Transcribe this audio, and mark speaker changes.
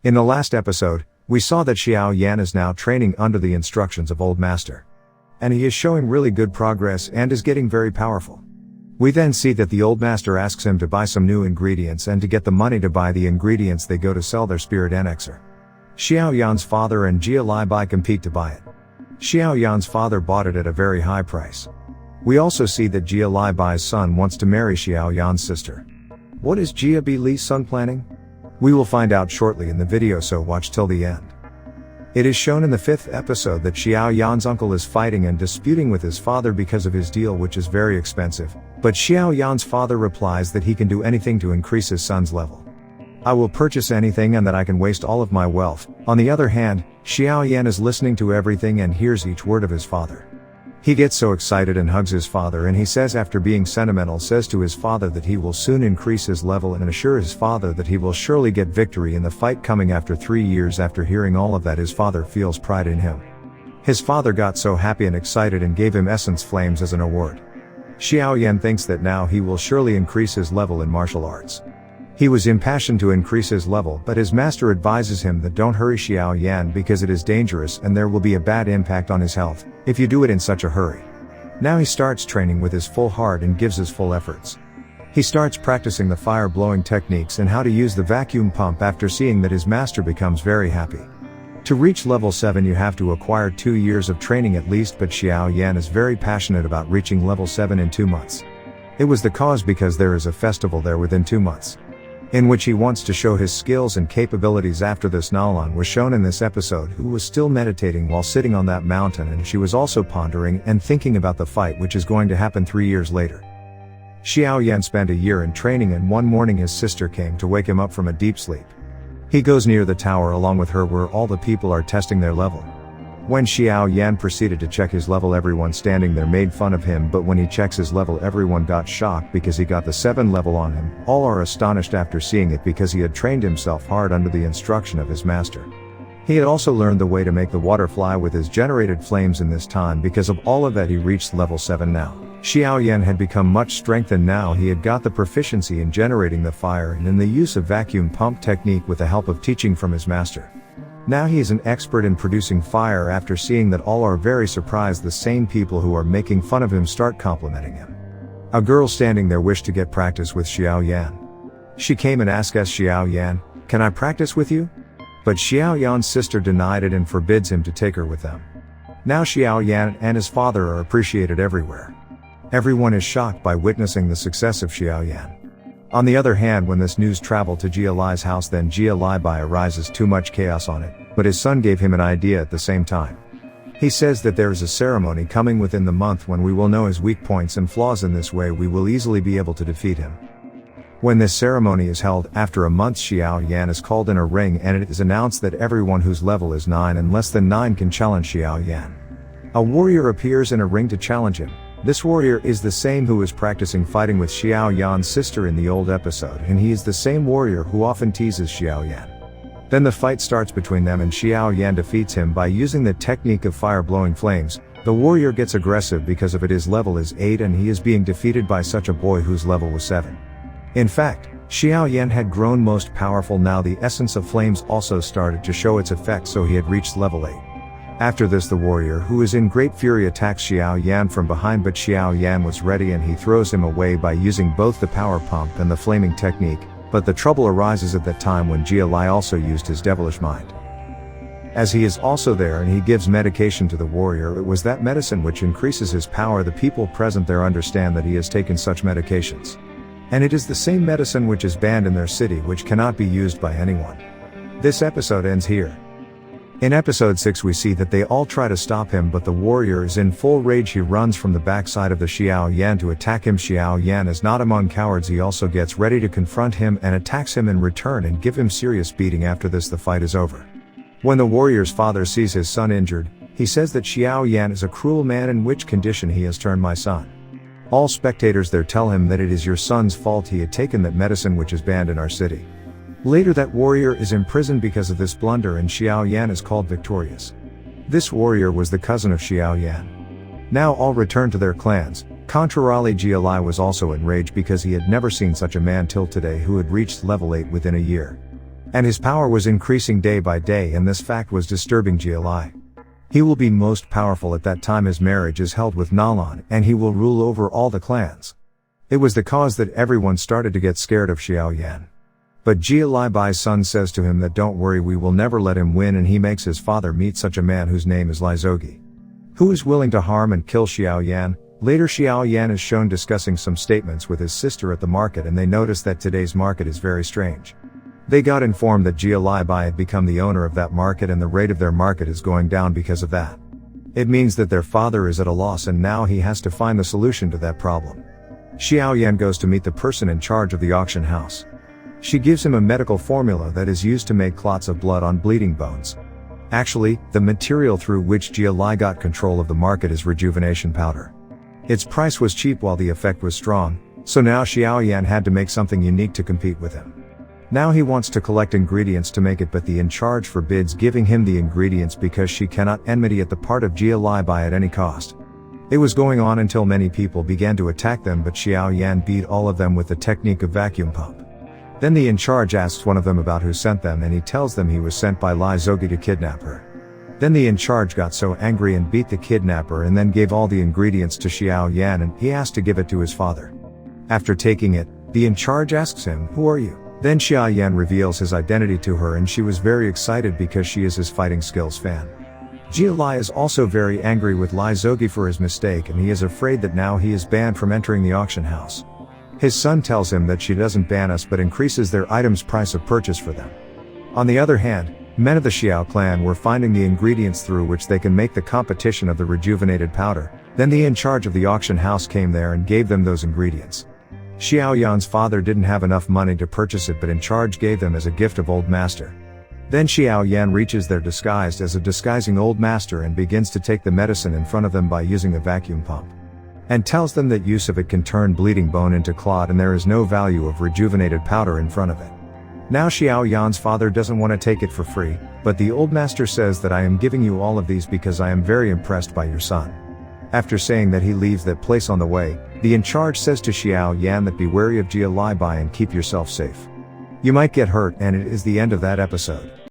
Speaker 1: In the last episode, we saw that Xiao Yan is now training under the instructions of Old Master. And he is showing really good progress and is getting very powerful. We then see that the Old Master asks him to buy some new ingredients, and to get the money to buy the ingredients they go to sell their spirit annexer. Xiao Yan's father and Jia Li Bai compete to buy it. Xiao Yan's father bought it at a very high price. We also see that Jia Li Bai's son wants to marry Xiao Yan's sister. What is Jia Bi Li's son planning? We will find out shortly in the video, so watch till the end. It is shown in the 5th episode that Xiao Yan's uncle is fighting and disputing with his father because of his deal, which is very expensive, but Xiao Yan's father replies that he can do anything to increase his son's level. I will purchase anything and that I can waste all of my wealth. On the other hand, Xiao Yan is listening to everything and hears each word of his father. He gets so excited and hugs his father, and he says, after being sentimental, says to his father that he will soon increase his level and assure his father that he will surely get victory in the fight coming after 3 years. After hearing all of that, his father feels pride in him. His father got so happy and excited and gave him essence flames as an award. Xiao Yan thinks that now he will surely increase his level in martial arts. He was impassioned to increase his level, but his master advises him that don't hurry, Xiao Yan, because it is dangerous and there will be a bad impact on his health if you do it in such a hurry. Now he starts training with his full heart and gives his full efforts. He starts practicing the fire blowing techniques and how to use the vacuum pump. After seeing that, his master becomes very happy. To reach level 7 you have to acquire 2 years of training at least, but Xiao Yan is very passionate about reaching level 7 in 2 months. It was the cause because there is a festival there within 2 months, in which he wants to show his skills and capabilities. After this, Nalan was shown in this episode, who was still meditating while sitting on that mountain, and she was also pondering and thinking about the fight which is going to happen 3 years later. Xiao Yan spent a year in training, and one morning his sister came to wake him up from a deep sleep. He goes near the tower along with her, where all the people are testing their level. When Xiao Yan proceeded to check his level, everyone standing there made fun of him, but when he checks his level, everyone got shocked because he got the 7 level on him. All are astonished after seeing it because he had trained himself hard under the instruction of his master. He had also learned the way to make the water fly with his generated flames in this time. Because of all of that, he reached level 7 now. Xiao Yan had become much strengthened now. He had got the proficiency in generating the fire and in the use of vacuum pump technique with the help of teaching from his master. Now he is an expert in producing fire. After seeing that, all are very surprised. The same people who are making fun of him start complimenting him. A girl standing there wished to get practice with Xiao Yan. She came and asked Xiao Yan, "Can I practice with you?" But Xiao Yan's sister denied it and forbids him to take her with them. Now Xiao Yan and his father are appreciated everywhere. Everyone is shocked by witnessing the success of Xiao Yan. On the other hand, when this news traveled to Jia Li's house, then Jia Li Bai arises too much chaos on it, but his son gave him an idea at the same time. He says that there is a ceremony coming within the month when we will know his weak points and flaws. In this way we will easily be able to defeat him. When this ceremony is held, after a month, Xiao Yan is called in a ring, and it is announced that everyone whose level is 9 and less than 9 can challenge Xiao Yan. A warrior appears in a ring to challenge him. This warrior is the same who was practicing fighting with Xiao Yan's sister in the old episode, and he is the same warrior who often teases Xiao Yan. Then the fight starts between them, and Xiao Yan defeats him by using the technique of fire blowing flames. The warrior gets aggressive because of it. His level is 8 and he is being defeated by such a boy whose level was 7. In fact, Xiao Yan had grown most powerful now. The essence of flames also started to show its effect, so he had reached level 8. After this, the warrior, who is in great fury, attacks Xiao Yan from behind, but Xiao Yan was ready and he throws him away by using both the power pump and the flaming technique. But the trouble arises at that time when Jia Li also used his devilish mind. As he is also there and he gives medication to the warrior, it was that medicine which increases his power. The people present there understand that he has taken such medications. And it is the same medicine which is banned in their city, which cannot be used by anyone. This episode ends here. In episode 6 we see that they all try to stop him, but the warrior is in full rage. He runs from the backside of the Xiao Yan to attack him. Xiao Yan is not among cowards. He also gets ready to confront him and attacks him in return and give him serious beating. After this, the fight is over. When the warrior's father sees his son injured, he says that Xiao Yan is a cruel man. In which condition he has turned my son. All spectators there tell him that it is your son's fault. He had taken that medicine which is banned in our city. Later, that warrior is imprisoned because of this blunder, and Xiao Yan is called victorious. This warrior was the cousin of Xiao Yan. Now all return to their clans. Contrarily, Jia Li was also enraged because he had never seen such a man till today who had reached level 8 within a year. And his power was increasing day by day, and this fact was disturbing Xiao Yan. He will be most powerful at that time. His marriage is held with Nalan, and he will rule over all the clans. It was the cause that everyone started to get scared of Xiao Yan. But Xiao Bai's son says to him that don't worry, we will never let him win, and he makes his father meet such a man whose name is Lizogi, who is willing to harm and kill Xiao Yan. Later Xiao Yan is shown discussing some statements with his sister at the market, and they notice that today's market is very strange. They got informed that Xiao Bai had become the owner of that market, and the rate of their market is going down because of that. It means that their father is at a loss, and now he has to find the solution to that problem. Xiao Yan goes to meet the person in charge of the auction house. She gives him a medical formula that is used to make clots of blood on bleeding bones. Actually, the material through which Xiao got control of the market is rejuvenation powder. Its price was cheap while the effect was strong, so now Xiao Yan had to make something unique to compete with him. Now he wants to collect ingredients to make it, but the in charge forbids giving him the ingredients because she cannot enmity at the part of Xiao Bai at any cost. It was going on until many people began to attack them, but Xiao Yan beat all of them with the technique of vacuum pump. Then the in charge asks one of them about who sent them, and he tells them he was sent by Li Zogi to kidnap her. Then the in charge got so angry and beat the kidnapper, and then gave all the ingredients to Xiao Yan, and he asked to give it to his father. After taking it, the in charge asks him, "Who are you?" Then Xiao Yan reveals his identity to her, and she was very excited because she is his fighting skills fan. Xiao is also very angry with Li Zogi for his mistake, and he is afraid that now he is banned from entering the auction house. His son tells him that she doesn't ban us but increases their items' price of purchase for them. On the other hand, men of the Xiao clan were finding the ingredients through which they can make the competition of the rejuvenated powder. Then the in charge of the auction house came there and gave them those ingredients. Xiao Yan's father didn't have enough money to purchase it, but in charge gave them as a gift of Old Master. Then Xiao Yan reaches there disguised as a disguising Old Master and begins to take the medicine in front of them by using a vacuum pump, and tells them that use of it can turn bleeding bone into clot, and there is no value of rejuvenated powder in front of it. Now Xiao Yan's father doesn't want to take it for free, but the Old Master says that I am giving you all of these because I am very impressed by your son. After saying that, he leaves that place. On the way, the in charge says to Xiao Yan that be wary of Xiao Bai and keep yourself safe. You might get hurt, and it is the end of that episode.